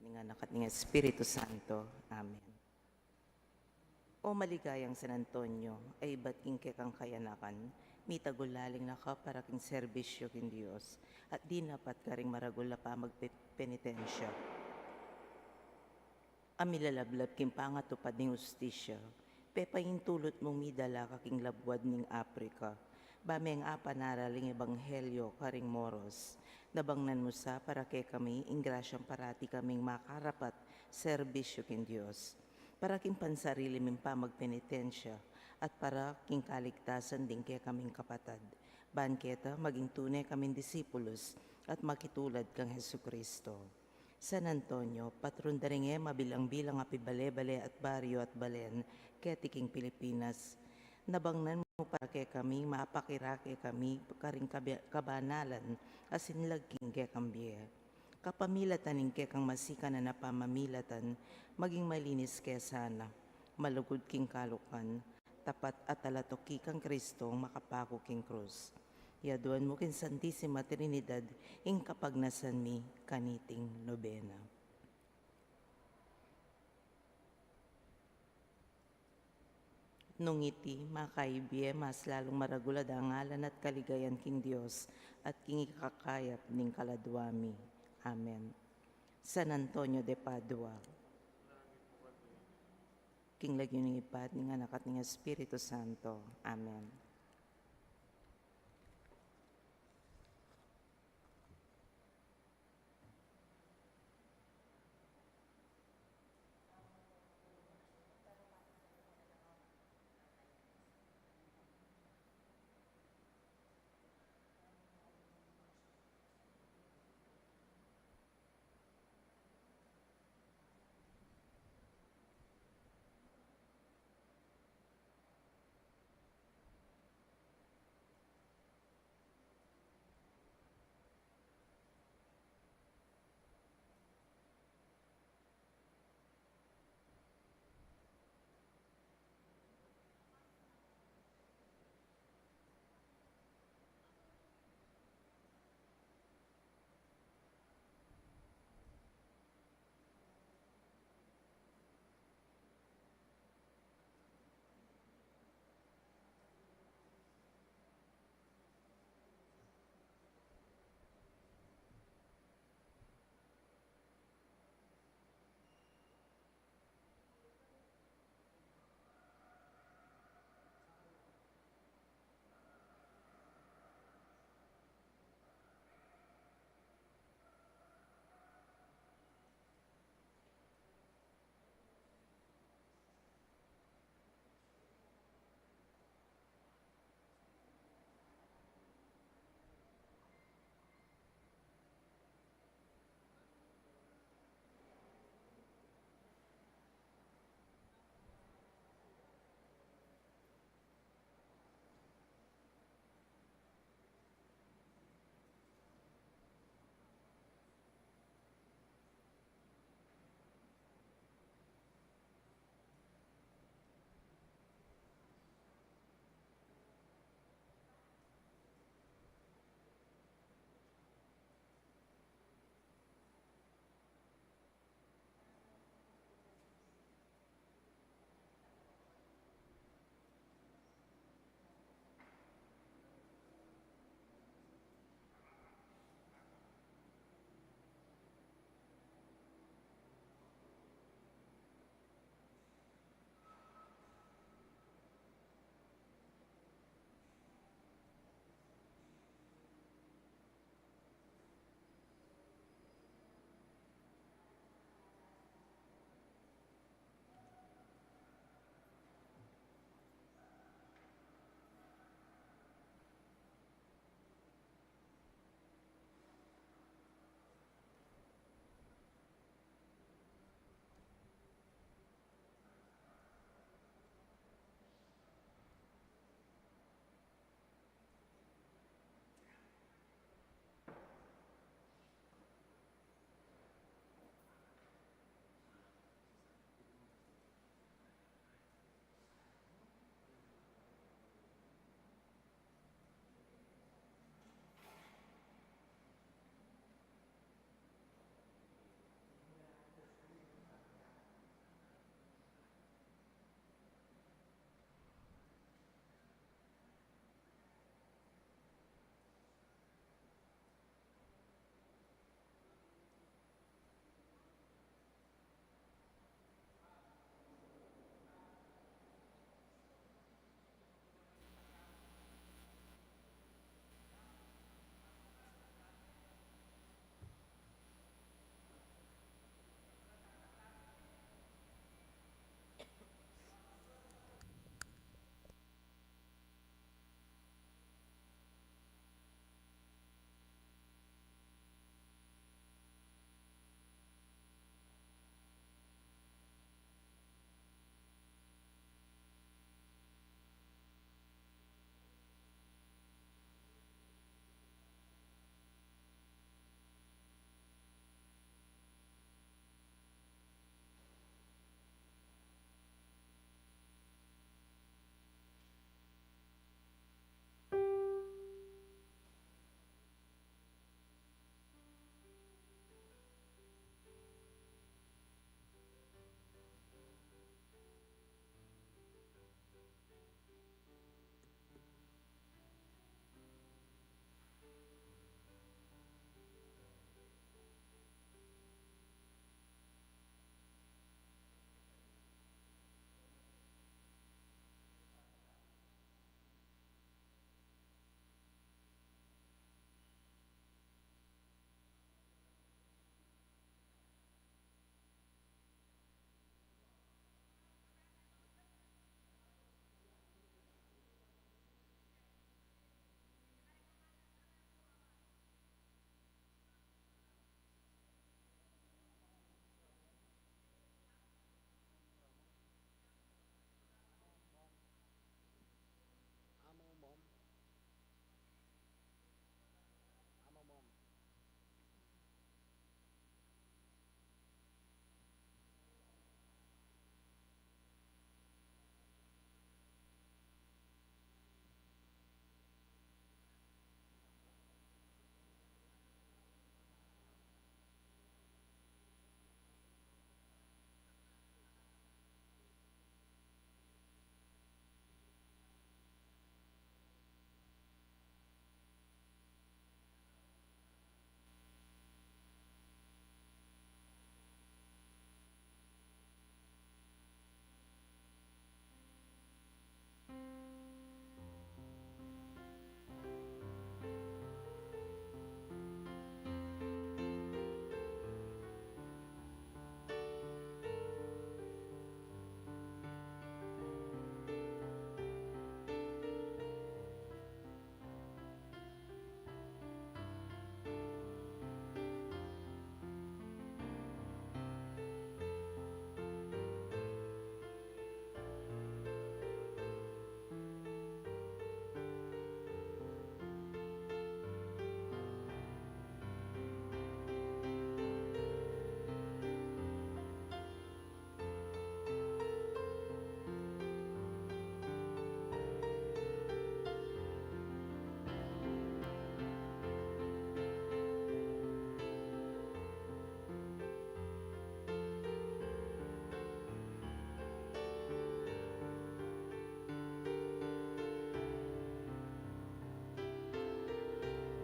Ng Anak at ng Espiritu Santo. Amen. O maligayang San Antonio, ay ba't king kang kayanakan, mitagulaling na ka para king serbisyo king Diyos, at di napat ka ring maragula pa magpenitensya. Amilalablab king pangatupad ning ustisya, pepahintulot mong midala ka king labwad ning Aprika, bameng apanaraling ebanghelyo karing moros, nabangnan mo sa para kay kami, ingrasyang parati kaming makarapat, serbisyo king Diyos, para king pansarili min pa magpenitensya, at para king kaligtasan din kay kaming kapatad. Banketa, maging tunay kaming disipulos, at makitulad kang Hesukristo. San Antonio, patron daringe mabilang-bilang apibale-bale at baryo at balen, ketiking Pilipinas, nabangnan mo para kay kami, mapakirake kami, karing kabanalan, asinlagking kay kambye. Kapamilatan ning kang masika na napamamilatan, maging malinis kaya sana, malugod king kalukan, tapat at alatoki kang Kristong makapako king krus. Yaduan mo kin Santissima Trinidad, ing kapagnasan mi kaniting nobena. Nung iti, makaibye, mas lalong maragulad ang ngalan at kaligayan king Diyos, at king ikakayap ning kaladwami. Amen. San Antonio de Padua, king lagyo ng ipad, ng Anak at ng Espiritu Santo. Amen.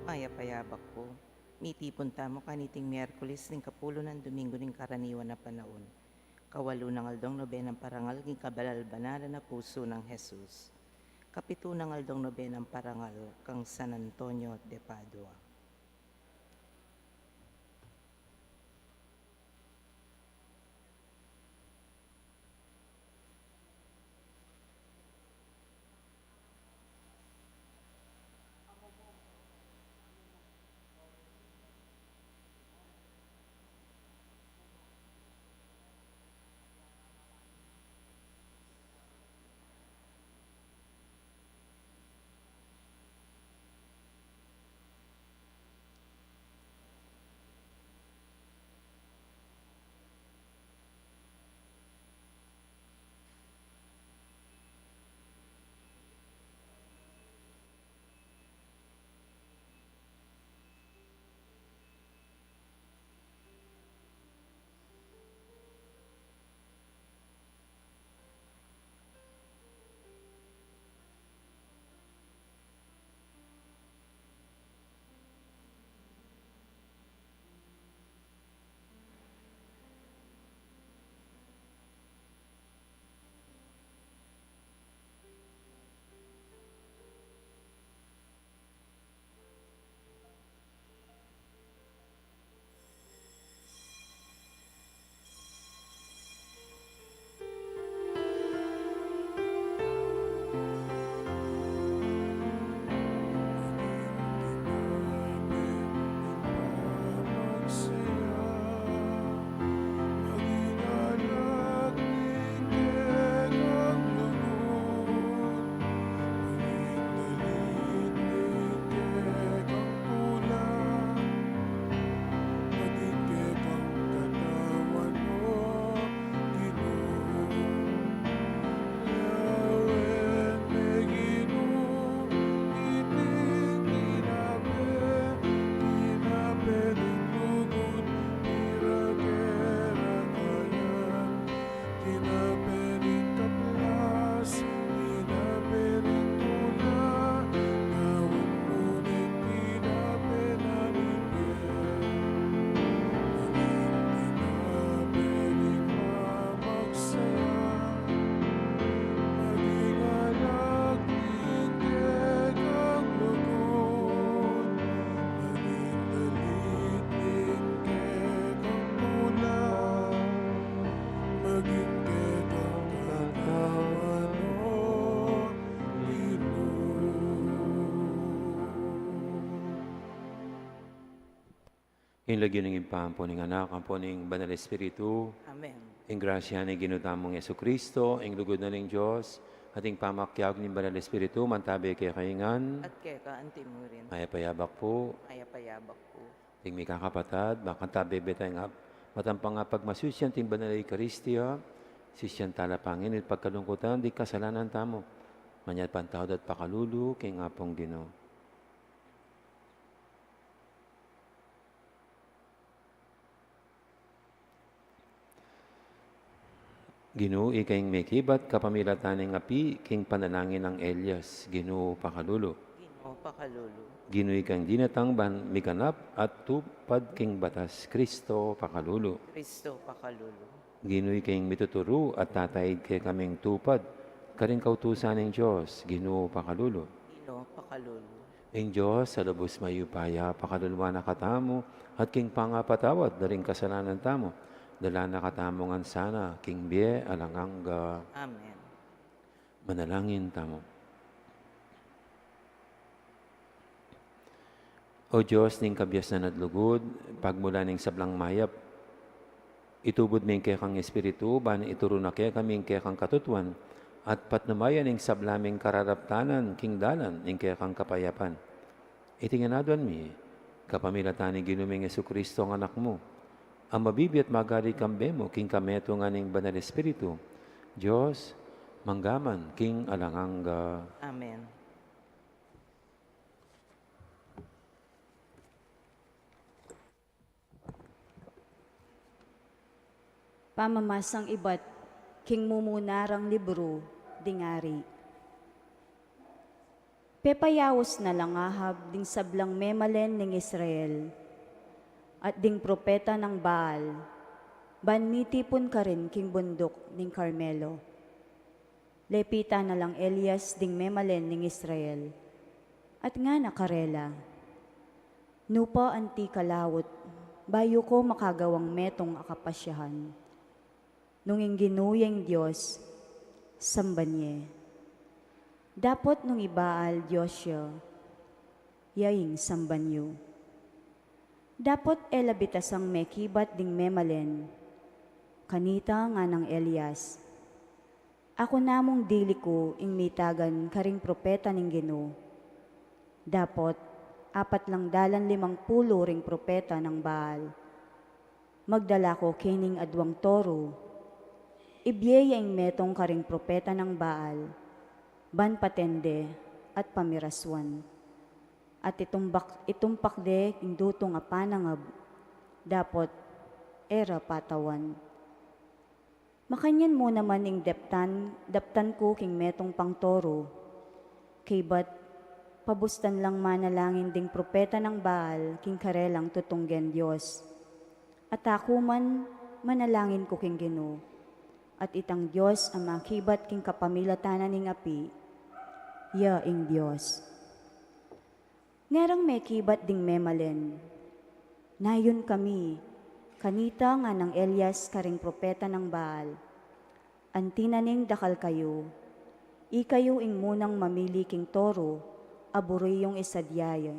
Payapayabak po. Mitipon tamo kaniting Miyerkules ning kapulo ng Domingo ning karaniwan na panahon. Kawalo ng aldong nobenang parangal ng kabalal-banalan na puso ng Jesus. Kapito ng aldong nobenang parangal kang San Antonio de Padua. In lagyan ng impampo ng anak, ang po ng Banal Espiritu, Amen. in grasya ng ginutamong Yesu Kristo, in lugod na ng Diyos, ating pamakyag ng Banal Espiritu, mantabi kay kaingan, At kaya ka antimurin. mayapayabak po, Payapayabak po. ting may kakapatad, makantabi betay nga, matampang nga pagmasusyan ting Banal Eucharistia, sisyan talapangin, at pagkalungkutan, di kasalanan tamo, manyat pantawad at pakalulu, kay nga pong Ginoo. Ginoo, ikayong may kibat, kapamilatan ng api, king panalangin ng Elias, Ginoo pakalulo. Ginoo pakalulu. Ginoo ikang dinatang ban mikanap at tupad king batas, Kristo pakalulo. Kristo pakalulu. Ginoo ikayong mituturo at tataid kay kaming tupad, karing kautusan ng Diyos, Ginoo pakalulo. Ginoo pakalulu. Ing Diyos, sa lubos mayupaya, pakaluluwa na katamo, at king pangapatawad, daring kasalanan tamo. Dala na katamongan sana, king bie alanganga. Amen. Manalangin tamo. O Diyos, ning kabyas na nadlugod, pagmula ning sablang mayap, itubod ming kay kang espiritu, ban ituro na kay kaming kay kang katutuan, at patnumayan ning sablaming kararaptanan, king dalan, ning kay kang kapayapan. Itinganaduan mi, kapamilatan ni ginuming Yesu Kristo ang anak mo, ang mabibi at magari kambe mo, king kameto nga ning Banal Espiritu. Diyos, manggaman, king alanganga. Amen. Pamamasang iba't king mumunarang libro, dingari. Pepayawos na lang Ahab ding sablang memalen ning Israel, at ding propeta ng Baal, banmitipon ka rin king bundok ning Carmelo. Lepita na lang Elias ding memalen ning Israel, at nga nakarela. Nupa anti kalawot, bayo ko makagawang metong akapasyahan. Nung ginuyeng Diyos, sambanye. Dapot nung ibaal Diyosya, yaing sambanyo. Dapot elabitasang mekibat ding memalen, kanita nga ng Elias. Ako namong dili ko ing mitagan karing propeta ning Ginoo. Dapot, 450 ring propeta ng Baal. Magdala ko kining adwang toro. Ibiyaya ing metong karing propeta ng Baal, ban patende at pamiraswan. At itumpak de ing dutong apanangab, dapot era patawan. Makanyan mo naman ing daptan ko king metong pangtoro, kay bat pabustan lang manalangin ding propeta ng Baal king karelang tutunggen Diyos. At ako man manalangin ko king Ginoo, at itang Diyos ang makibat king kapamilatanan ning api, ya ing Diyos. Ngarang may kibat ding memalen. Nayon kami, kanita nga ng Elias karing propeta ng Baal. Antinaning dakal kayo, ikayo ing munang mamili king toro, aburi yung isadyaya.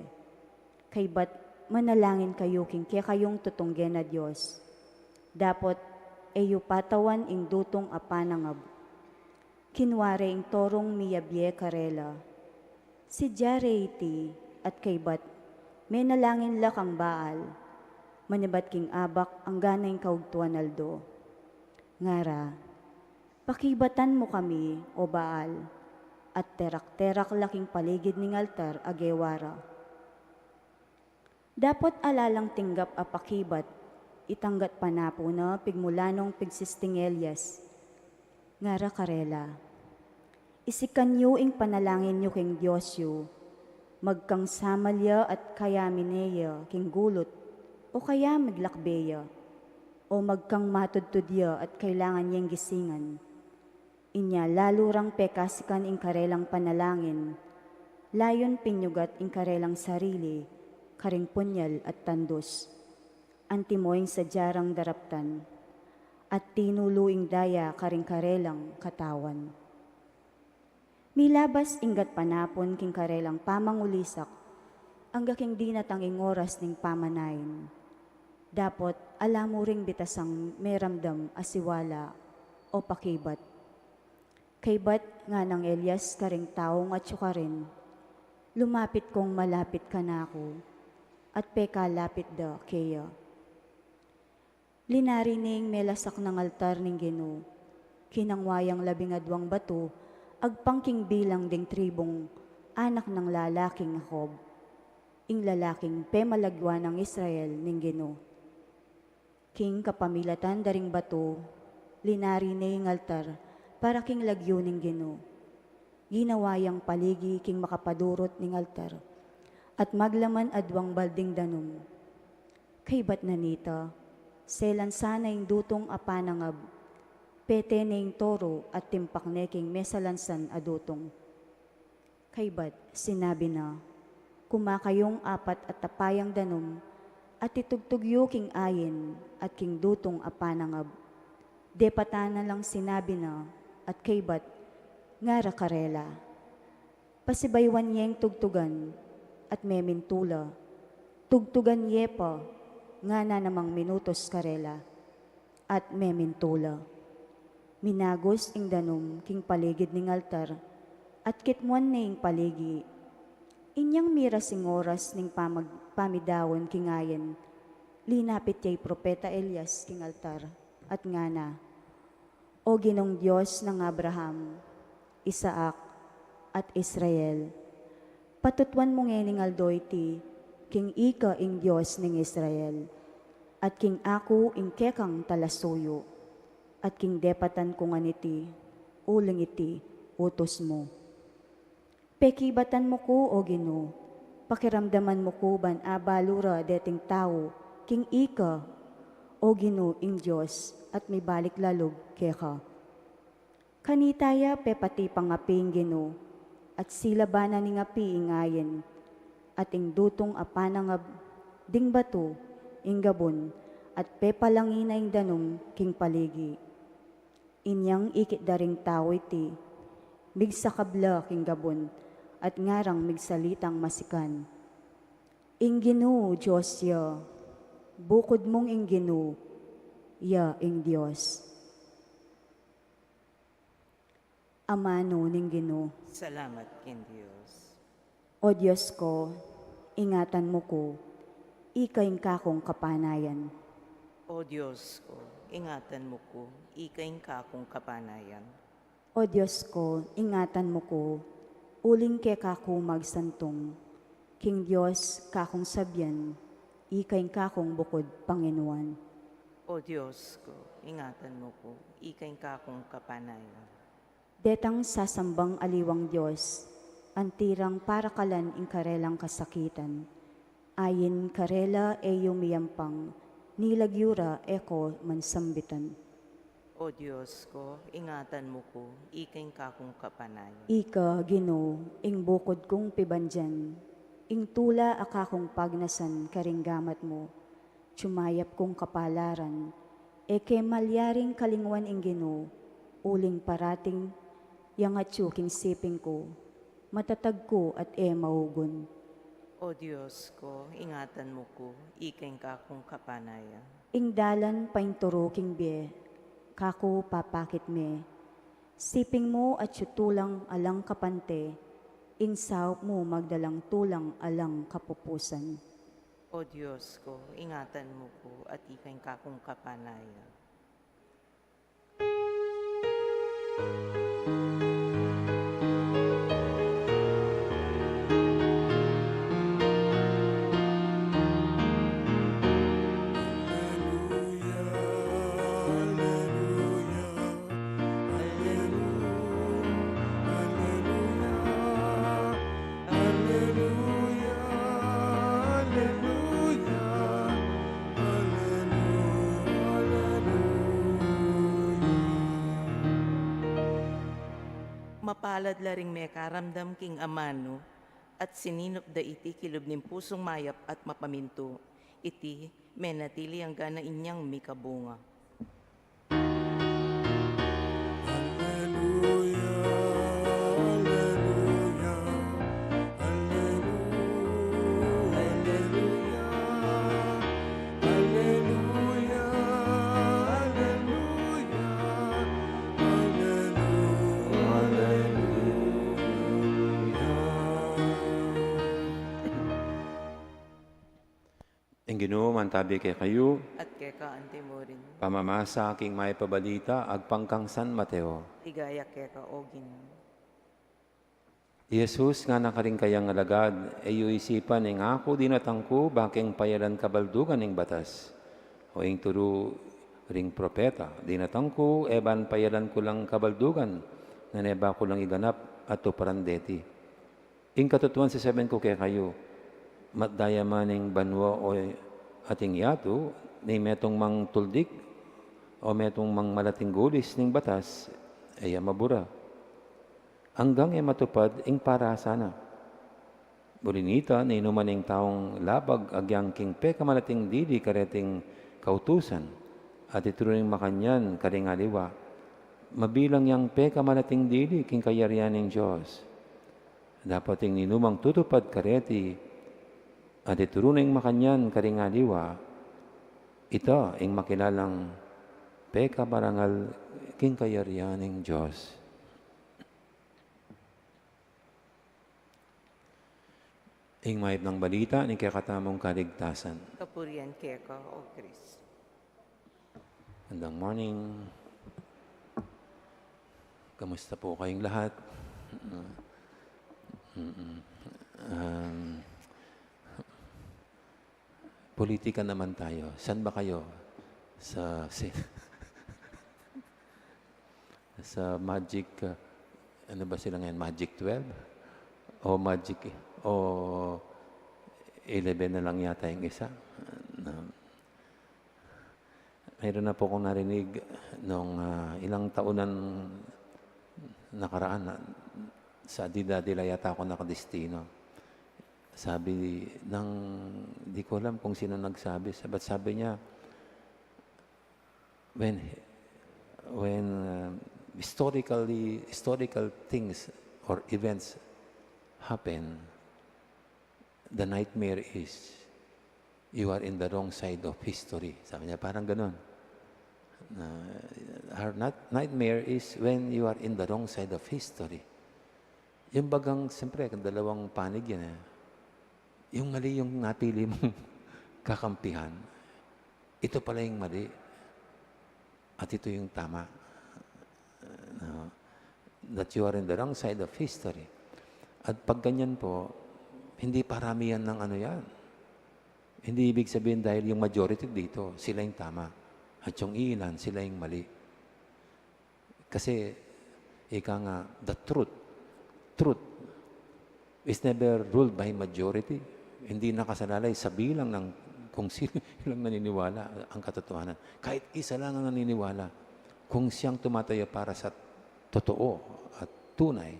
Kay bat manalangin kayo king kayong tutunggen na Diyos. Dapot eyo patawan ing dutong apanangab. Kinware ing torong miyabye karela. Si Jareiti, at kaybat, may nalangin lak ang Baal, manibat king abak ang ganay kaugtuan aldo. Ngara, pakibatan mo kami, o Baal, at terak-terak laking paligid ning altar agewara. Dapat alalang tinggap a pakibat, itanggat panapo na pigmulanong pigsisting Elias. Ngara karela, isikan yu ing panalangin yu king Diyos yu, magkang samalya at kaya mineya king gulot, o kaya maglakbeya, o magkang matudtudya at kailangan niyang gisingan. Inya lalurang pekasikan ing karelang panalangin, layon pinyugat ing karelang sarili, karing punyal at tandos. Antimoing sadyarang daraptan, at tinuluing daya karing karelang katawan. Milabas inggat panapon king karelang pamangulisak, angga king di natanging oras ning pamanayin. Dapot alamo ring bitasang meramdam asiwala o pakibat. Kaybat nga ng Elias karing taong at syukarin, lumapit kong malapit ka na ako, at peka lapit da kaya. Linarining melasak ng altar ning Ginoo, kinangwayang 12 bato, agpangking bilang ding tribong anak ng lalaking Jacob, ing lalaking pemalagwa ng Israel ning Ginoo. King kapamilatan daring bato, linari ning altar para king lagyo ning Ginoo. Ginawayang paligi king makapadurot ning altar, at maglaman adwang balding danom. Kaybat na nita, selan sana ing dutong apanangab, pete ning toro at timpak neking mesalansan adutong. Kaybat sinabi na, kumakayong 4 at tapayang danom, at itugtugyo king ayin at king dutong apanangab. Depatana lang sinabi na, at kaybat, ngara karela. Pasibaywan niyeng tugtugan, at memintula. Tugtugan yepa, nga na namang minutos karela, at memintula. Minagos ing danom king paligid ning altar, at kitmuan ning paligi. Inyang miras ing oras ning pamidawon king ayen, linapit yay propeta Elias king altar, at ngana, O Ginong Diyos ng Abraham, Isaak, at Israel, patutuan mo ngening aldoy ti, king ika ing Diyos ning Israel, at king ako ing kekang talasuyo, at king depatan ko nga niti, uling iti, utos mo. Pekibatan mo ko, o Ginoo, pakiramdaman mo ko ban abalura deting tao, king ika, o Ginoo ing Diyos, at may balik lalog keka. Kanitaya pepati pangaping Ginoo, at sila bana ni ngapi ingayen, at ing dutong apanangab ding bato, ing gabon, at pepalangina ing danom king paligi. Inyang ikit daring tao iti, migsakabla king gabon, at ngarang migsalitang masikan. Ing Ginoo Diyos ya, bukod mong ing Ginoo, ya ing Diyos. Amano ning Ginoo, Salamat kin Diyos. o Diyos ko, ingatan mo ko, ikaing kakong kapanayan. O Diyos ko, ingatan mo ko, ikaing kakong kapanayan. O Diyos ko, ingatan mo ko, uling ke kako magsantong. King Diyos, kakong sabyan, ikaing kakong bukod Panginoon. O Diyos ko, ingatan mo ko, ikaing kakong kapanayan. Detang sasambang aliwang Diyos, antirang para kalan ing karelang kasakitan. Ayin karela e yumiyampang, nilagyura eko mansambitan. O Diyos ko, ingatan mo ko, ikaing kakong kapanayan. Ika, Ginoo, ing bukod kong pibandyan, ing tula akakong pagnasan karinggamat mo, tsumayap kong kapalaran, eke malyaring kalingwan ing Ginoo, uling parating, yang atsuking siping ko, matatag ko at maugon. O Diyos ko, ingatan mo ko, ikaing kakong kapanayan. Ing dalan painturuking biye, kako papakit me, siping mo at tulang alang kapante, ing sao mo magdalang tulang alang kapupusan. O Diyos ko, ingatan mo ko, at ikaing kakong kapanayan. Mapalad laring may karamdam king amano, at sininop da iti kilob ning pusong mayap at mapaminto, iti menatili ang gana inyang mikabunga. Ang Ginoo mantabi kay kayo, At keka ante mo rin, pamamasa aking may pabalita, agpangkang San Mateo. tigaya keka ogin. Jesus nga nakaring kayang alagad, ayo isipan ing ako dinatangko, baking payalan kabaldugan ing batas. O ing turo ring propeta, dinatangko, eban payalan ko lang kabaldugan, naneba ko lang iganap at tuparandeti. Ing katutuan sa 7 ko kay kayo, matdaya maning banwa o ating yato, ni metong mang tuldik, o metong mang malating gulis ning batas, ay mabura. Hanggang matupad ing para sana. Bulinita, na inuman ing taong labag, agyang king peka malating didi, kareting kautusan, at ituruning makanyan, karing aliwa. Mabilang yang peka malating didi, king kayarian ng Diyos. Dapat ing ninumang tutupad kareti, at ituruning makanyan karingaliwa, ito ang makilalang peka barangal king kayarianing Diyos. Ing mayip ng balita ni kakatamong kaligtasan. Kapurian keka o Kristo. Magandang morning. Kamusta po kayong lahat? Politika naman tayo. Saan ba kayo? Sa Magic, ano ba sila ngayon? Magic 12? O magic eh. O 11 na lang yata yung isa. Na, mayroon na po akong narinig nung ilang taunan nakaraan sa Dila yata ako nakadestino. Sabi ng, di ko alam kung sino nagsabi, but sabi niya, when historical things or events happen, the nightmare is you are in the wrong side of history. Sabi niya, parang ganun. Our nightmare is when you are in the wrong side of history. Yung bagang, siyempre, dalawang panig yan. Yung mali yung napili mong kakampihan, ito pala yung mali. At ito yung tama. That you are in the wrong side of history. At pag ganyan po, hindi paramihan ng ano yan. Hindi ibig sabihin dahil yung majority dito, sila yung tama. At yung ilan, sila yung mali. Kasi, ika nga, the truth is never ruled by majority. Hindi nakasalalay sa bilang ng kung sino lang naniniwala ang katotohanan. Kahit isa lang ang naniniwala, kung siyang tumatayo para sa totoo at tunay,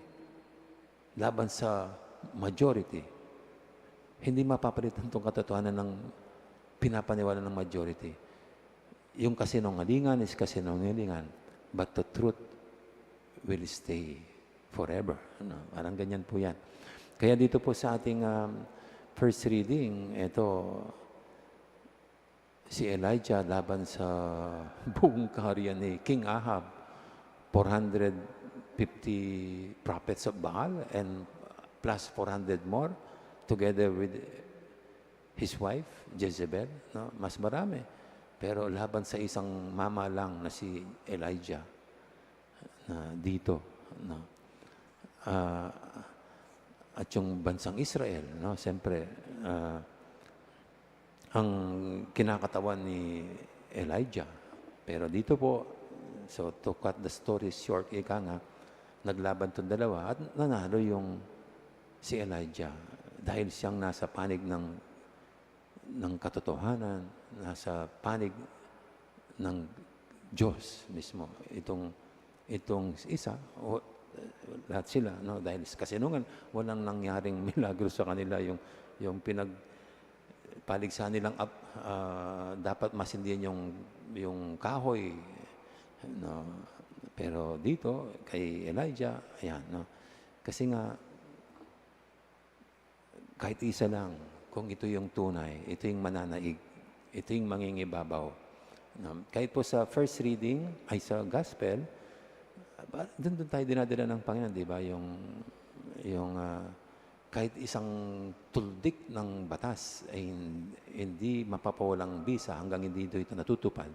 laban sa majority, hindi mapapalitan itong katotohanan ng pinapaniwala ng majority. Yung kasinungalingan is kasinungalingan, but the truth will stay forever. Parang ganyan po yan. Kaya dito po sa ating first reading, ito, si Elijah laban sa buong kaharian ni King Ahab, 450 prophets of Baal and plus 400 more together with his wife, Jezebel. No? Mas marami. Pero laban sa isang mama lang na si Elijah na dito. No? At yung bansang Israel, no? Siyempre, ang kinakatawan ni Elijah. Pero dito po, so to cut the story short, ika nga, naglaban itong dalawa at nanalo yung si Elijah dahil siyang nasa panig ng katotohanan, nasa panig ng Diyos mismo. Itong isa, lahat sila, no? Dahil kasi nung walang nangyaring milagro sa kanila, yung paligsahan nilang dapat masindihan yung kahoy, no? Pero dito kay Elijah, ayan, no? Kasi nga kahit isa lang, kung ito yung tunay, ito yung mananaig, ito yung mangingibabaw, no? Kahit po sa first reading ay sa gospel, doon tayo dinadala ng Panginoon, di ba? Yung kahit isang tuldik ng batas ay hindi mapapawalang bisa hanggang hindi ito natutupad.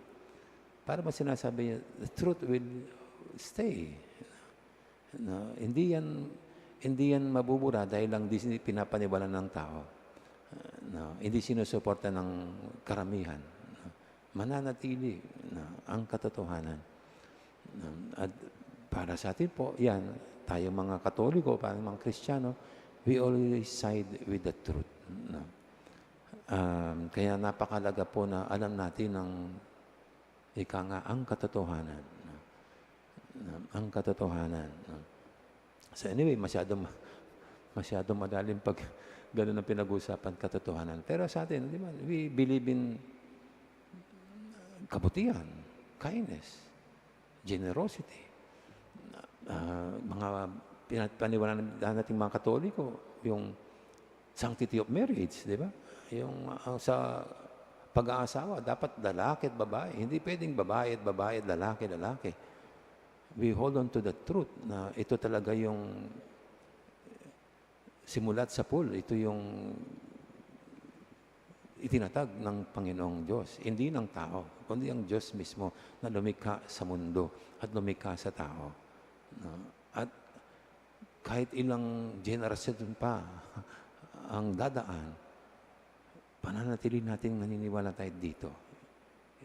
Para ba sinasabi niya, the truth will stay. No, hindi yan mabubura dahil lang di pinapaniwalan ng tao. No, hindi sinusuporta ng karamihan. No, mananatili ang katotohanan. No, at para sa atin po, yan, tayo mga Katoliko, para mga Kristiyano, we always side with the truth. No? Kaya napakalaga po na alam natin ang katotohanan. No? Ang katotohanan. No? So anyway, masyadong madalim pag gano'n ang pinag-uusapan katotohanan. Pero sa atin, di ba, we believe in kabutihan, kindness, generosity. Mga pinapaniwalaan nating mga Katoliko, yung sanctity of marriage, di ba? Yung sa pag-aasawa, dapat lalaki at babae. Hindi pwedeng babae at lalaki. We hold on to the truth na ito talaga yung simulat sa pool. Ito yung itinatag ng Panginoong Diyos. Hindi ng tao, kundi ang Diyos mismo na lumikha sa mundo at lumikha sa tao. No? At kahit ilang generasyon pa ang dadaan, pananatili natin naniniwala tayo dito.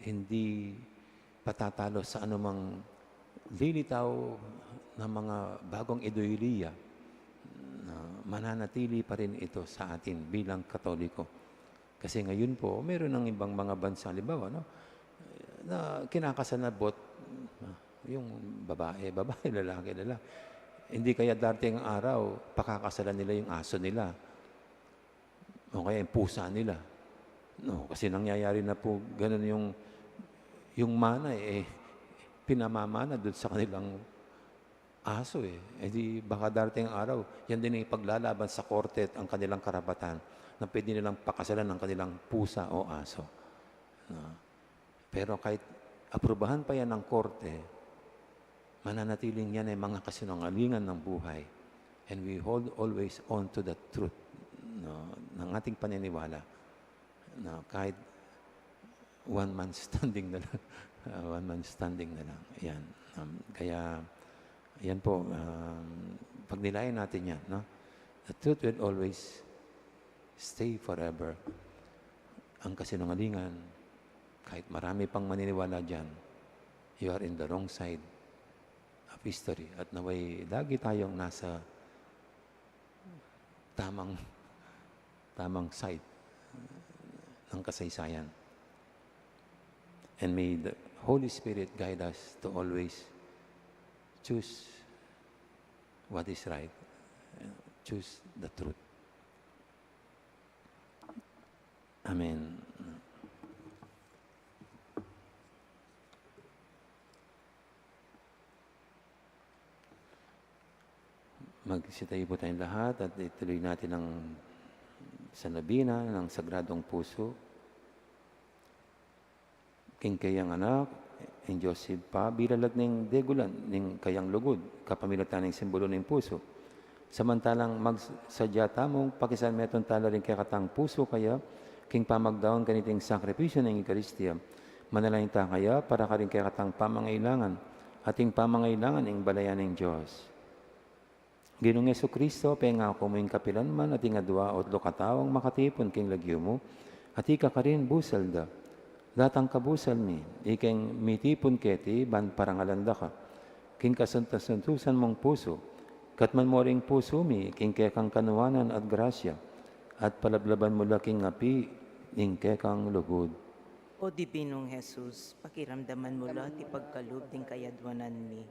Hindi patatalo sa anumang lilitaw na mga bagong ideolohiya na mananatili pa rin ito sa atin bilang Katoliko. Kasi ngayon po, meron ng ibang mga bansa, halimbawa, no, na kinakasal na yung babae, lalaki. Hindi kaya dating araw, pakakasalan nila yung aso nila. O kaya yung pusa nila. No, kasi nangyayari na po ganun yung mana pinamamana doon sa kanilang aso di baka darating ang araw, yan din ang ipaglalaban sa korte ang kanilang karapatan na pwede nilang pakasalan ng kanilang pusa o aso. No. Pero kahit aprubahan pa yan ng korte, mananatiling yan ay mga kasinungalingan ng buhay. And we hold always on to the truth, no, ng ating paniniwala. No, kahit one man standing na lang. Yan. Kaya, yan po, pagnilayan natin yan. No? The truth will always stay forever. Ang kasinungalingan, kahit marami pang maniniwala dyan, you are in the wrong side of history. At naway, lagi tayong nasa tamang side ng kasaysayan. And may the Holy Spirit guide us to always choose what is right, choose the truth. Amen. Magsitayo po tayong lahat at ituloy natin ang sanabina ng Sagradong Puso. King kayang anak, en Joseph pa, biralag ning degulan, ning kayang lugod, kapamilatan ng simbolo ng puso. Samantalang magsadya tamong pakisan meton tala rin kay katang puso kaya, king pamagdaon kaniting sakripisyo ng Eucharistia. Manalangin ta kaya para ka rin kay katang pamangailangan, ating pamangailangan ng balayan ng Diyos. Ginong Jesucristo, pengako mo yung kapilan man, ating adwa o katawang makatipon king lagyo mo, at ika ka rin busal da. Datang kabusal mi, ikeng mitipon keti, ban parangalanda ka. King kasuntasuntusan mong puso, katman mo ring puso mi, king kekang kanuwanan at grasya, at palablaban mo laking api, king kekang lugod. O Dibinong Jesus, pakiramdaman mo lahat ipagkaloob din kayadwanan mi.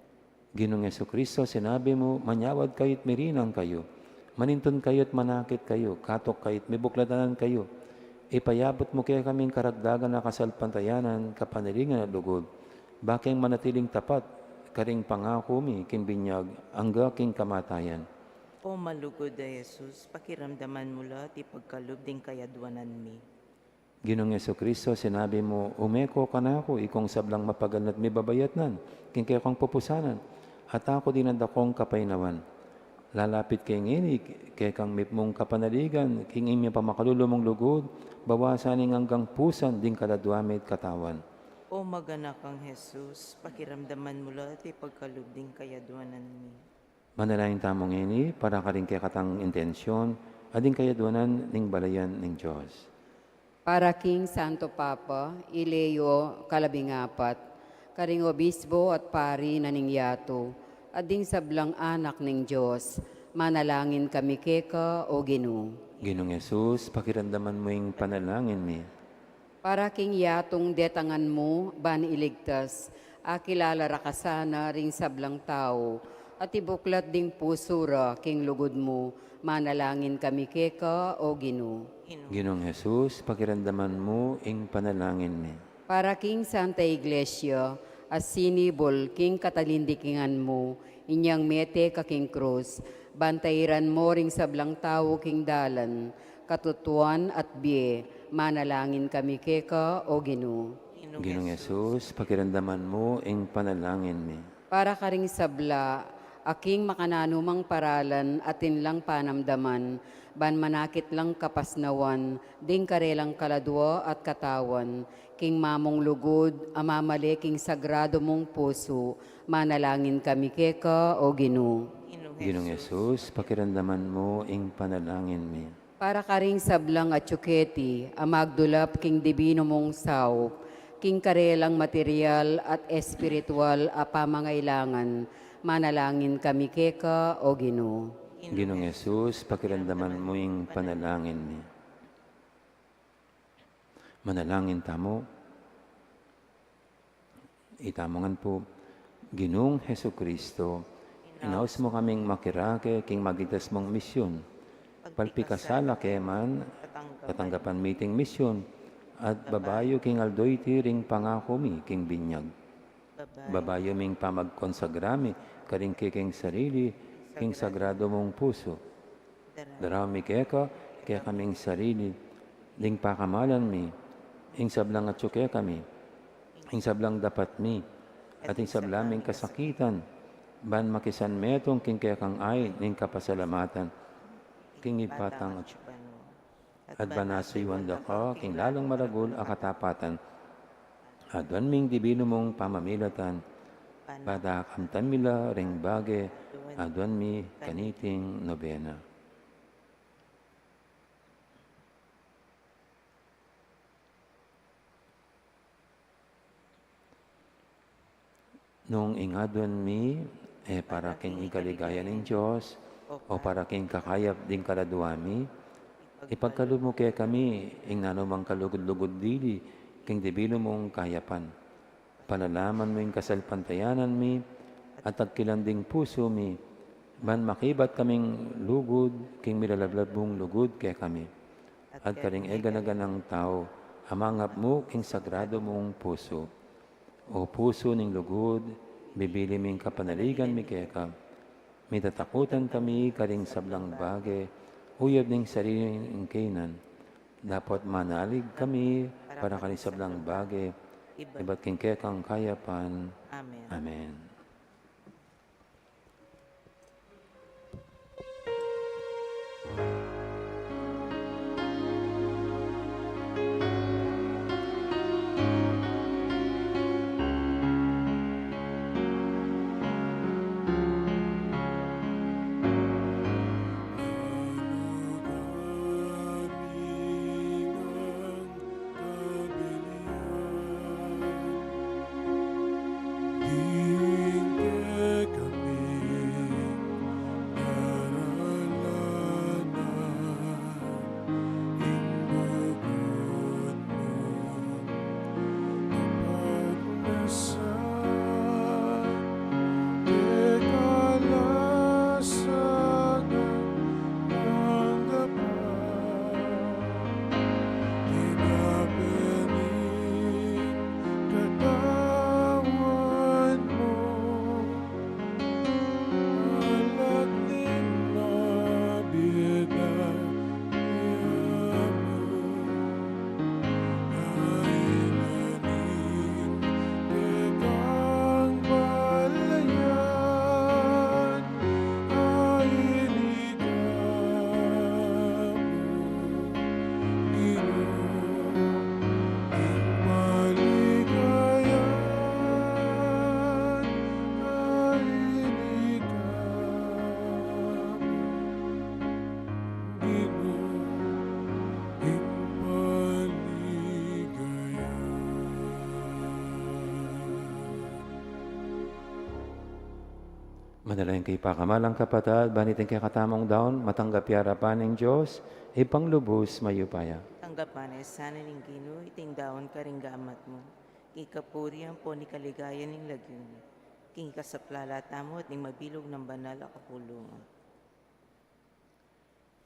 Ginong Jesucristo, sinabi mo, manyawad kayo't mirinang kayo, maninton kayo't manakit kayo, katok kayo't mibukladanan kayo, ipayabot mo kaya kaming karagdagan na kasalpantayanan, kapanilingan at lugod. Bakeng manatiling tapat, karing pangako mi, kinbinyag, angga king kamatayan. O malugod na Jesus, pakiramdaman mo lahat ipagkaloob din kayadwanan mi. Ginong Jesucristo, sinabi mo, umeko ka na ako, ikong sablang mapagal at may babayatnan, king kaya kong pupusanan, at ako din ang dakong kapainawan. Lalapit kay ngini, kay kang mipmong kapanaligan, king imya pamakalulumong lugod, bawasaning hanggang pusan, ding kaladwamit katawan. O maganak kang Jesus, pakiramdaman mo lahat ipagkaloob din kayadwanan mi. Manalangin tamong ngini, para ka rin kay katang intensyon, ading kayadwanan ning balayan ng Diyos. Para King Santo Papa, Ileo Kalabingapat, karing obispo at pari na ningyato, ading sablang anak ng Diyos, manalangin kami keka o Ginoo. Ginong Yesus, pakiramdaman mo yung panalangin mi. Para king yatong detangan mo, ban iligtas, akilala rakasana ring sablang tao, at ibuklat ding pusura king lugod mo, manalangin kami keka o Ginoo. Ginong Yesus, pakiramdaman mo yung panalangin mi. Para king Santa Iglesia, as sinibol king katalindikingan mo, inyang mete kaking krus, bantairan mo ring sablang tao king dalan, katutuan at biye, manalangin kami keka o Ginoo. Ginong Yesus, pakiramdaman mo yung panalangin mi. Para karing sabla, aking makananumang paralan atin lang panamdaman, ban manakit lang kapasnawan, ding karelang kaladwa at katawan, king mamong lugod, amamali king sagrado mong puso, manalangin kami keka o Ginoo. Ginong Yesus, pakiramdaman mo yung panalangin mi. Para karing sablang at tsuketi, amagdulap king dibino mong sao, king karelang material at espiritual a pamangailangan, manalangin kami keka o Ginoo. Ginoong Yesus, pakiramdaman mo yung panalangin ni. Manalangin tamo. Itamongan po, Ginoong Heso Kristo, inaos mo kaming makirake, king magitas mong misyon. Palpikasala keman, katanggapan meeting misyon, at babayo king aldoy tiring pangako mi, king binyag. Babayo ming pamagkonsagrami, karing kiking sarili, king sagrado mong puso. Darami keka, kaya kaming sarili, ding pakamalan mi, ing sablang at kaya kami, ing sablang dapat mi, at ing sablaming kasakitan, ban makisan metong king kaya kang ay, ning kapasalamatan, king ipatang at banasay wanda ka, king lalong maragul akatapatan, adwan ming dibino mong pamamilatan, padakamtan mila ring bage, adwan mi kaniting nobena. Nung ingadwan mi, para king ikaligaya ng Diyos, o para king kakayap din kaladuami, ipagkaloob mo kaya kami, ing nanumang kalugod-lugod dili, king dibino mong kayapan. Panalaman mo yung kasalpantayanan mi, at agkilanding puso mi, ban makibat kaming lugod, king milalablab mong lugod kaya kami. At karing eganagan ng tao, amangap mo king sagrado mong puso. O puso ning lugod, bibili ming kapanaligan mi kaya ka. May tatakutan kami karing sablang bage, uyab ning sariling ingkinan. Dapat manalig kami para kaning sablang bage, iba't king kaya kang kayapan. Amen. Amen. Manalayin kay pakamalang kapatid, banitin kay katamong daon, matanggap yarapan ng Diyos, ipanglubos mayupaya. Tanggapan ay sana ning Ginoo, iting daon ka ring gamat mo. King kapurihan po ni kaligayan ning lagyon. King kasaplala tamo at ning mabilog ng banal a kapulungan.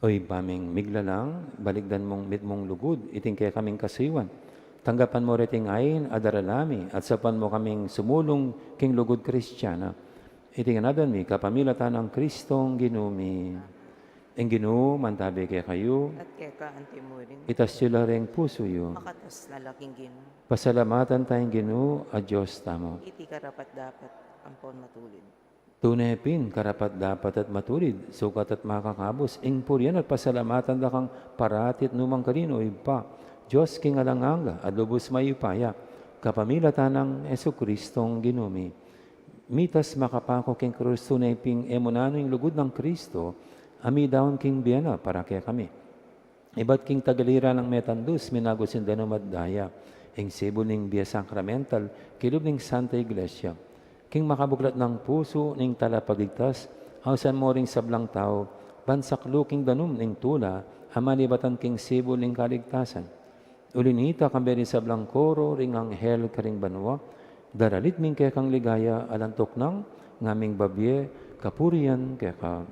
Oy, baming migla lang, baligdan mong mitmong lugod, iting kaya kaming kasiwan. Tanggapan mo reting ayin, adaralami, at sapan mo kaming sumulong king lugod Kristiyana. Iting anadan mi, kapamilatan ang Kristong ginumi. Ang Ginoo, mantabi kaya kayo, At kaya ka antimurin, itas sila ring puso yo. makatas na laking Ginoo. Pasalamatan tayong Ginoo, a Diyos tamo. Iti karapat dapat ampon matulid. Tunepin, karapat dapat at matulid, sukat at makakabos, ing purian at pasalamatan da kang paratit numang kanino, iba. Diyos king alanganga, at lubos mayupaya, kapamilatan ng Esu-Kristong ginumi. Mitas makapako king Kristo na iping emunano yung lugod ng Kristo, ami daon king biyana para kaya kami. Iba't king tagalira ng metandus, minagosin dano maddaya, ing sibol ning biya sakramental, kilub ning Santa Iglesia. King makabuklat ng puso, ning talapagligtas, hausan mo ring sablang tao, bansakluking danum ning tula, amalibatan king sibo ning kaligtasan. Ulinita kamberi sablang koro, ring anghel karing banwa, daralit ming kekang ligaya, alantok nang, ngaming babye, kapurian keka.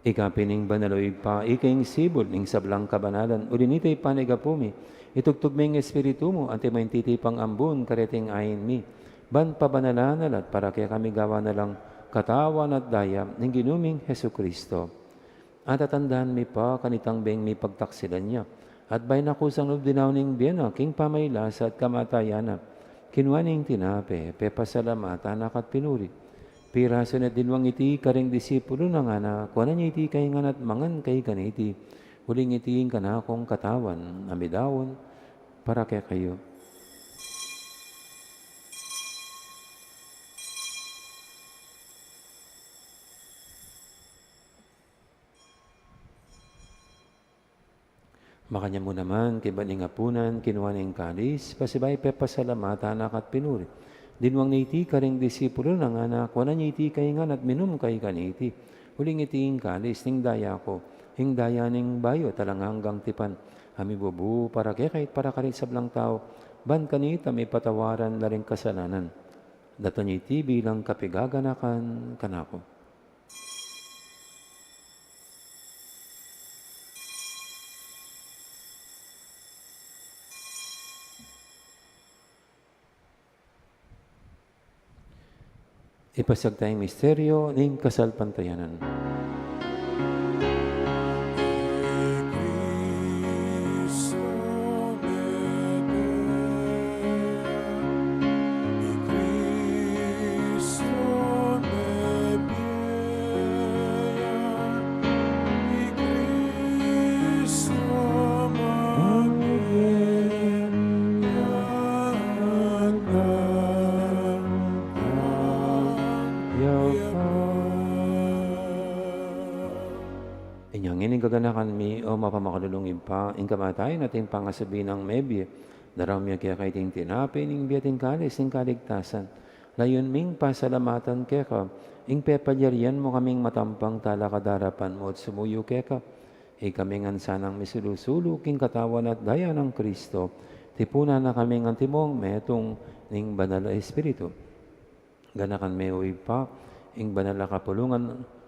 Ikapining banaloy pa, ikaing sibol ning sablang kabanalan, ulinitay panigapumi, itugtog ming espiritu mo, ante maintiti pang ambun, kareting ayin mi, ban pabanalan at para kaya kami gawa na lang katawan at daya ng ginuming Hesu Kristo. At tatandaan mi pa, kanitang beng mi pagtaksilan niya, at bay nakusang nubdinaw ning biyana, king pamaylas at kamatayana, kinwaning tinape, pepasalamatan akat pinuri. Piraso na dinwang iti karing disipulo na nga na kuwanan niya iti kay nga at mangan kay kaniti. Huling iti ka na akong katawan, amidawon, para kay kayo. Makanya mo naman, kay baning apunan, kinuha ng kalis, pasibay pepasalamatan akat pinuri. Dinwang niti karing disipulo na nga na kuwanan niya iti kay nga at minum kay kaniti. Huling iti kalis, ning daya ko, hing daya ning bayo, talang hanggang tipan. Ami bubu, para kay kahit para karin sablang tao, ban kanita may patawaran na rin kasalanan. Dato niya iti bilang kapigaganakan kanako. Ipasag tayong misteryo ng kasalpantayanan. Inyang inigaganakan mi o mapamakalulungin pa, ing kamatay nating pangasabi ng mebye, daram niya kaya kay ting tinapi, ing biyating kalis, ing kaligtasan. Layon ming pasalamatan keka, ing pepalyarian mo kaming matampang talakadarapan mo at sumuyo keka. Kaming ansanang misilusuluk, ing katawan at daya ng Kristo, tipuna na kaming antimong metong ning banal na Espiritu. Ganakan may uwi pa, ing banal na kapulungan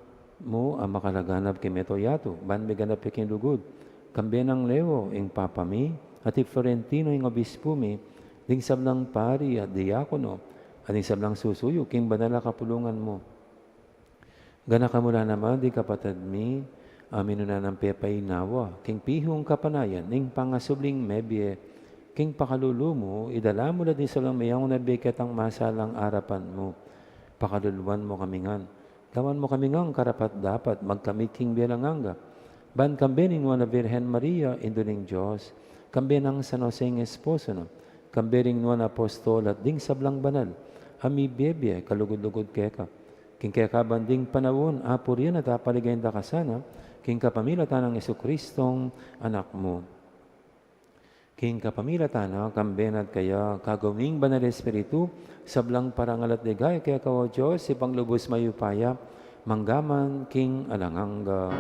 mo ang makalaganap kay Meto Yato, ban may ganap iking lugod. Kambi ng lewo, ing papami, at Florentino ing obispo mi, ding sablang pari at diakono, at ding sablang susuyo, king banala kapulungan mo. Gana ka mula naman, di kapatid mi, amin na ng pepay nawa, king pihong kapanayan, ing pangasubling mebye, king pakalulu mo, idala mo na din sablang mayang nabiket ang masalang arapan mo. Pakaluluan mo kamingan. Gawan mo kami ngang karapat dapat magkamiking bilanganga. Ban kambenin mo na Virgen Maria, induling Diyos, kambenang San Jose ng esposo no, kambering mo na apostol at ding sablang banal, ami bebe, kalugod-lugod keka. king kaya kabanding panawon, apo riyan at apaligayin da kasana, king kapamilatan ng Jesucristong anak mo. King kapamilatan kambenat kaya kagawing banal Espiritu, sablang parangal at ligay, kaya kawa Diyos, ipang lubos mayupaya, manggaman king alangangga.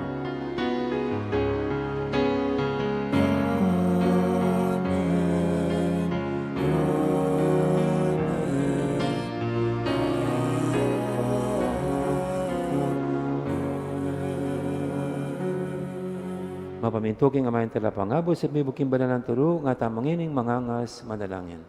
Mapamintuking amayin tala pangabos at may buking banalang turo, nga tamangining mangangas manalangin.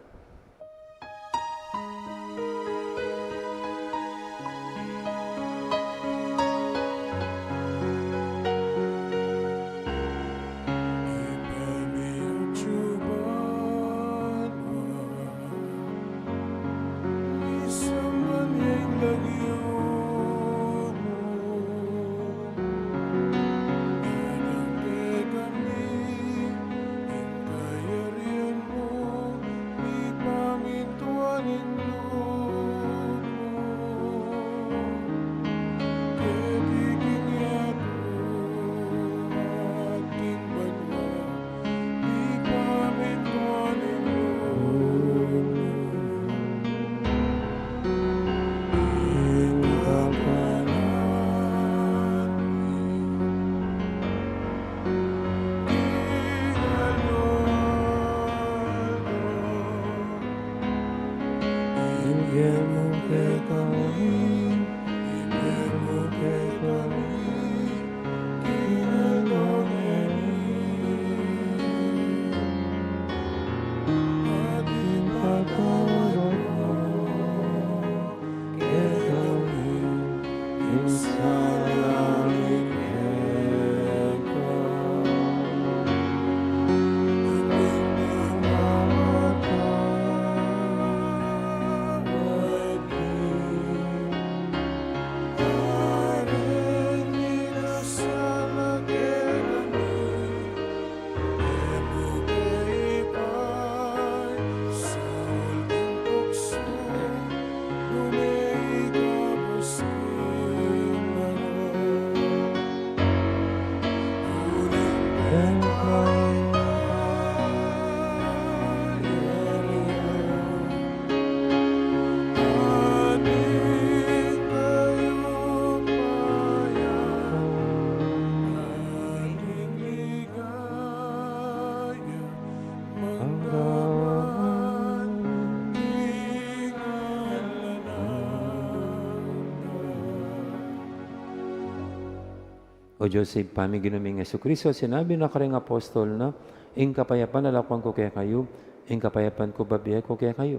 O Diyos, sa pamiginuming Jesucristo, sinabi na karing apostol na, ing kapayapan nalakwang ko kaya kayo, ing kapayapan ko babiyay ko kaya kayo.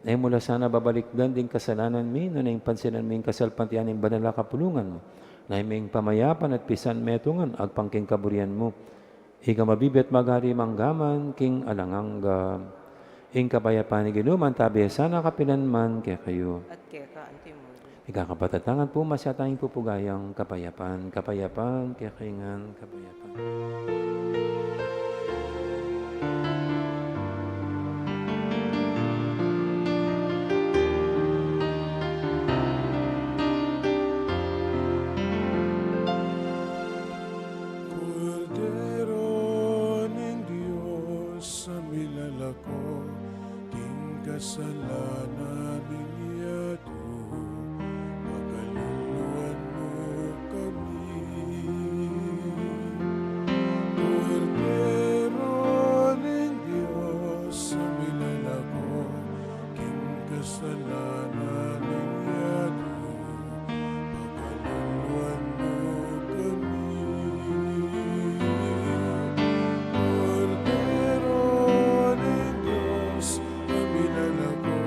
Ay mula sana babalikdan ding kasalanan mi, no na ing pansinan mi kasalpantian ng banala kapulungan mo, na iming pamayapan at pisan metungan, agpangking kaburian mo. Ika mabibet magari manggaman, king alangangga. Ing kapayapan ni ginuman, tabi sana kapinanman kaya kayo. At kaya ka, antimod. Ikakapatatangan po masyatanging pupugayang kapayapan, kapayapan, kakaingan, kapayapan. Cordero ng Diyos, sa milalako, king kasalanan ninyato. Pagkaluluan mo kami. Cordero ng Diyos, sa milalako, king kasalanan ninyato. Pagkaluluan mo kami. Cordero ng Diyos, sa milalako,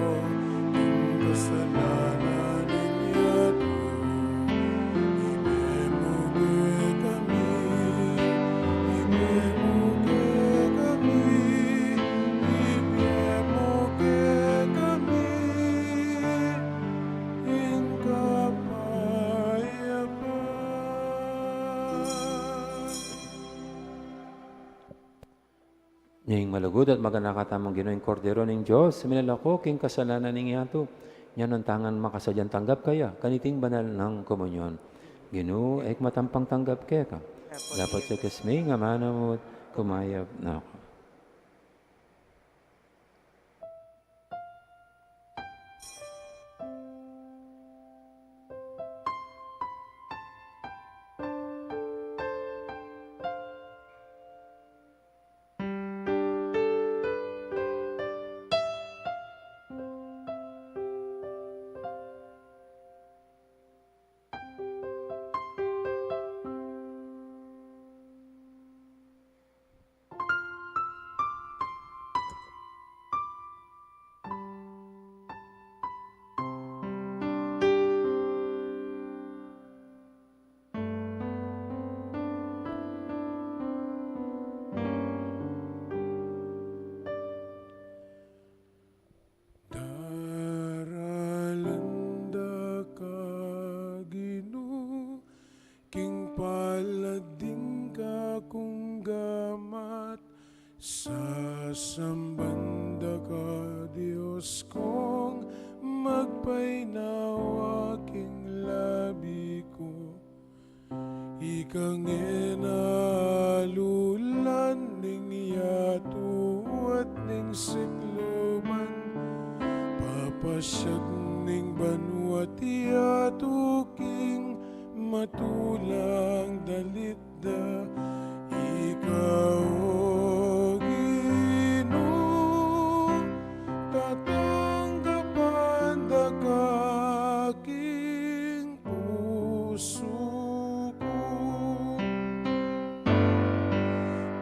king kasalanan ninyato. Ibemuge kami, ibemuge kami, ibemuge kami, in kapayapaan. Ngayong malugod at maganakatamang ginoong kordero ng Diyos, minalako king kasalanan ng iyato. Yan ang tangan makasadyan tanggap kaya, kaniting banal ng komunyon. Ginoo, ek matampang tanggap kaya ka. Dapat sa kasmay nga manamot, kumayab na ako. Daralanda ka Ginoo, king palading ka kung gamat, sa sambanda ka Diyos kong magpainawa king labi ko. Ikang inalulan ning yato at ning sikluman, papasyag ning banwat yato king matulang dalitda. Ikaw o Ginoo, tatanggapan da kaking puso ko.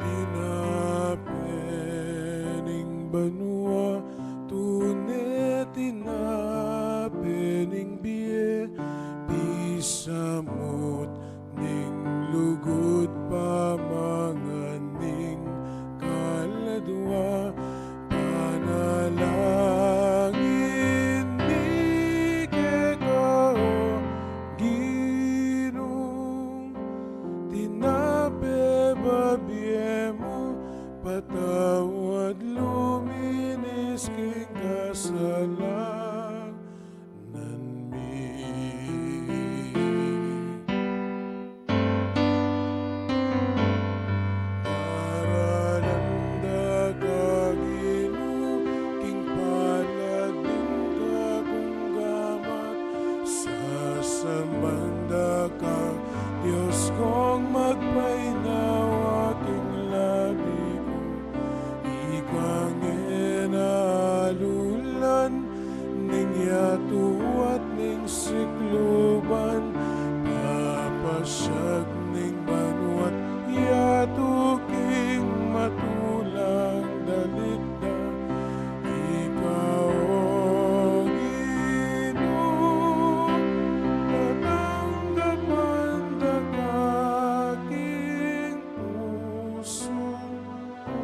Tinapening banwa, tunay tinapening biye, pisamot ning lugod pamanganing kaladwa. Panalangin ni keka o Ginoo, tinape babye mo, patawad luminis king kasalanan mi. Daralanda ka Ginoo, king palading ka kung gamat, sa sambanda ka Diyos kong magpainawa king labi ko. Ikang inalulan ning yato at ning sikluban, papasyag ning banwat yato king matulang dalitda. Ikaw o Ginoo, tatanggapan da kaking puso ko.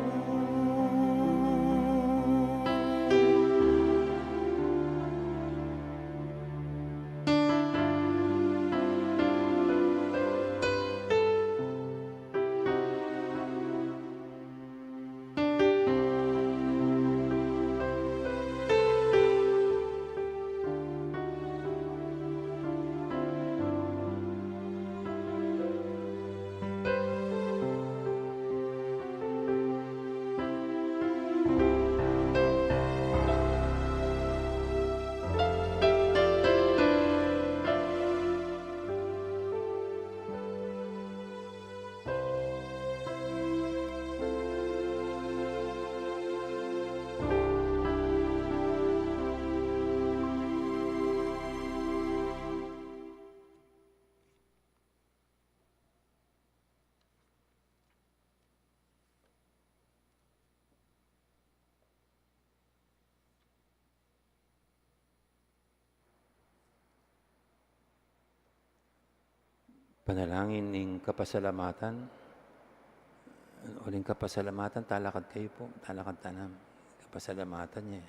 Panalangin ng kapasalamatan. Uling kapasalamatan, talakad kayo po. Talakad tanam. Kapasalamatan niya.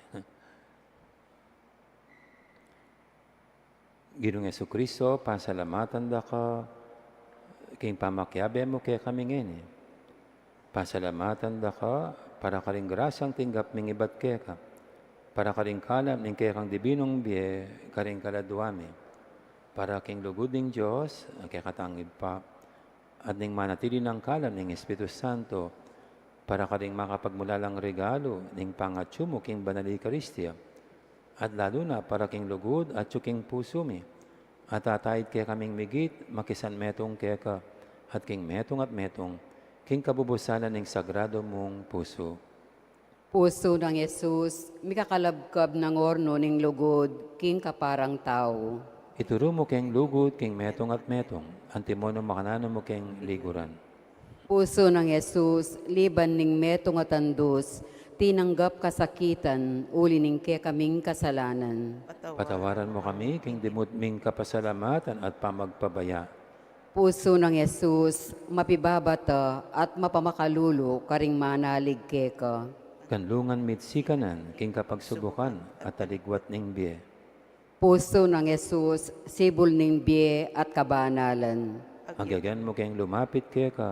Ginoong Jesucristo, pasalamatan da ka, king pamakyabe mo kaya kami ngayon. Pasalamatan da ka, para karing grasang tinggap ming ibat kaya ka. para karing kalam ning kaya kang dibinong biye, karing kaladuami, para king lugod ning Diyos, kaya katangib pa, at ning manatili ng kalam ning Espiritu Santo, para karing makapagmulalang regalo ning pangatsumo king banal Eucharistia, at lalo na para king lugod at tsuking puso mi, at atayid kaya kaming migit, makisan metong kaya ka, at king metong at metong, king kabubusalan ning sagrado mong puso. Puso ng Yesus, mikakalabkab ng orno ning lugod, king kaparang tao. Ituro mo keng lugod, king metong at metong, antimono makanano mo keng liguran. Puso ng Yesus, liban ning metong at andus, tinanggap kasakitan, uli ning ke kaming kasalanan. Patawaran mo kami, king dimut ming kapasalamatan at pamagpabaya. Puso ng Yesus, mapibabata at mapamakalulo, karing manalig ke ka. Kanlungan mitsikanan, king kapagsubukan at taligwat ning biye. Puso ng Yesus, sibol ning biye at kabanalan. Agagan mo keng lumapit kaya ka,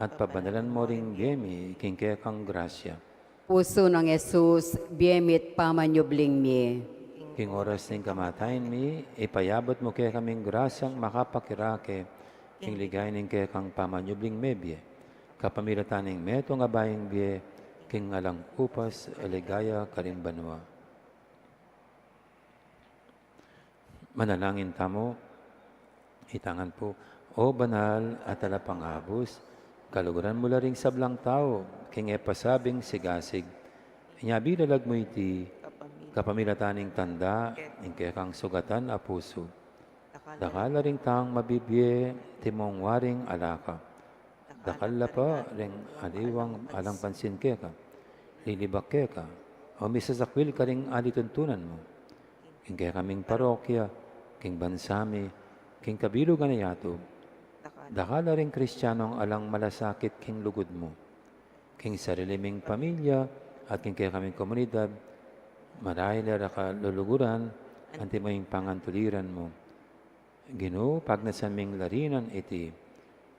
at pabanalan mo ring biyemi, king kaya kang grasya. Puso ng Yesus, biyemit pamanyubling mi. King oras ning kamatayin mi, ipayabot mo kaya kaming grasyang makapakirake, king ligay ning kaya kang pamanyubling mebye. Kapamilatan ning metong abaying biye, king alang upas, aligaya karimbanwa. Manalangin tamo, itangan po, o banal at alapangabos, kaluguran mula ring sablang tao, king epasabing sigasig. Inyabilalag mo iti, kapamilataning tanda, ing kaya kang sugatan a puso. Dakala ring taong mabibye, timong waring alaka. Dakala pa ring aliwang alang pansin kaya ka. Lilibak kaya ka. O misasakwil ka ring alituntunan mo. King kaya kaming parokya, king bansami, king kabilugan na yato. Dakala ring kristyanong alang malasakit king lugod mo. King sariliming pamilya at king kaya kaming komunidad, marahil na kaluluguran, anti mo yung pangantuliran mo. Ginoo, pagnasan ming larinan iti,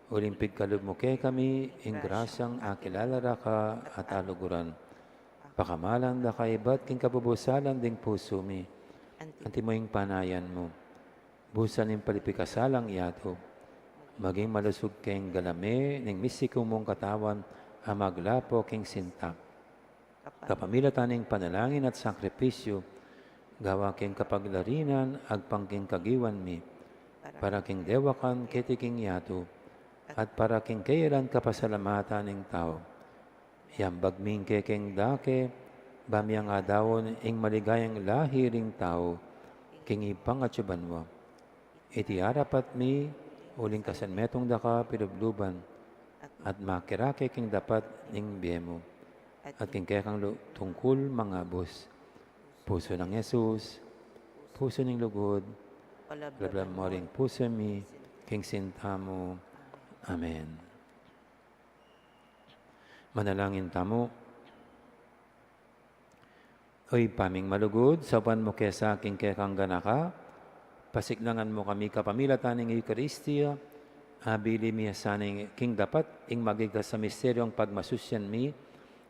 Olimpik kalub mo kay kami, ing grasyang akilalara ka at aluguran. Pakamalan da kaibat king kabubusalan ding puso mi, anti mo yung panayan mo. Busan yung palipikasalang iyato, maging malusog keng galame, ning misiko mong katawan, amaglapo king sinta. Kapamilatan ning panalangin at sakripisyo, gawa king kapaglarinan, agpangking kagiwan mi, para king dewakan ketiking yato, at para king kailan kapasalamatan ning tao. Yambag ming kekeng dake, bamiyang adawon ing maligayang lahi ring tao, king ipang at subanwa. Iti arapat mi, uling kasanmetong daka pilubluban, at makirake king dapat ning biyemo, at king kekang tungkol mga bus. Puso ng Yesus, puso ng lugod, lablam mo ring puso mi, king sinta mo. Amen. Manalangin tamo. Oy paming malugod, saban mo kesa aking kekang ganaka, pasiklangan mo kami kapamilatan ng Eucharistia, abili mi saning king dapat, ing magigas sa misteryong pagmasusyan mi,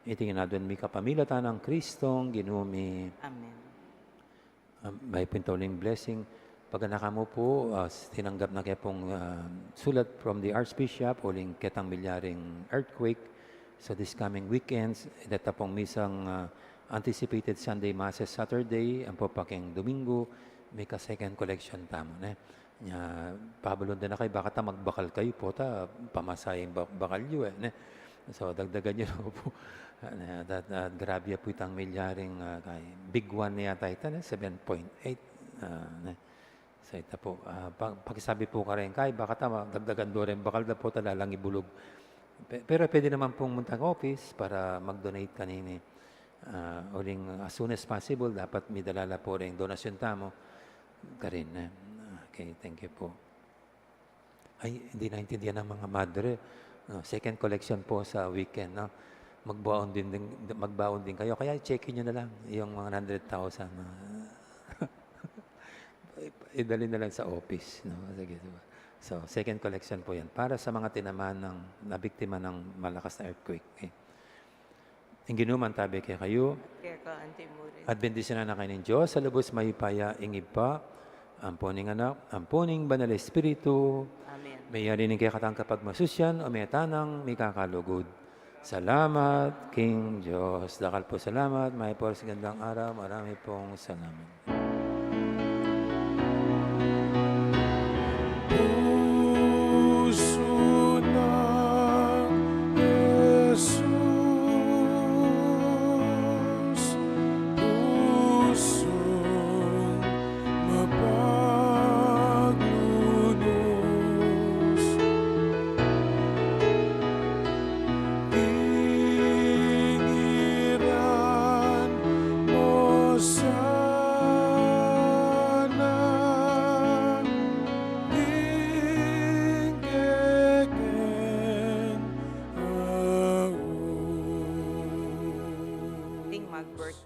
itinginadon mi kapamilatan ng Kristong ginumi. Amen. May pintuling blessing. Pag naka mo po, tinanggap na kaya pong sulat from the Archbishop, uling ketang milyaring earthquake. So this coming weekends, data pong misang anticipated Sunday Masses Saturday, ang po paking Domingo, may ka-second collection tamo. Pabalon din na kayo, baka ta magbakal kayo po, pamasayang bakal yun. So dagdagan nyo na po. Grabe po itang milyaring big one niya tayo, 7.8. So ito po, pakisabi po ka rin, kay baka tama, dagdagan do rin, bakal na po talalang ibulog. Pero pwede naman pong muntang office para mag-donate kanini. Uling as soon as possible, dapat may dalala po rin donasyon tamo. Karin. Okay, thank you po. Ay, hindi naintindihan ng mga madre. Second collection po sa weekend. No? Magbaon din kayo. Kaya check-in nyo na lang yung mga 100,000. Idali na lang sa office. No? Sige, diba? So, second collection po yan. Para sa mga tinamaan ng nabiktima ng malakas na earthquake. Okay. Ang ginuman tabi kay kayo, Kaya ka, antimurin. at bendisyonan na kayo ng Diyos, sa lubos mahipaya, ingib pa, amponing anak, amponing banal Espiritu, Amen. may yari kay katang kapag masusyan, o may tanang may kakalugod. Salamat, King Diyos. Dakal po salamat, may po sa gandang araw, marami pong salamat. Puso ng Jesus, pusong mapaglubos, tingiran mo sana, Ting mag-birthday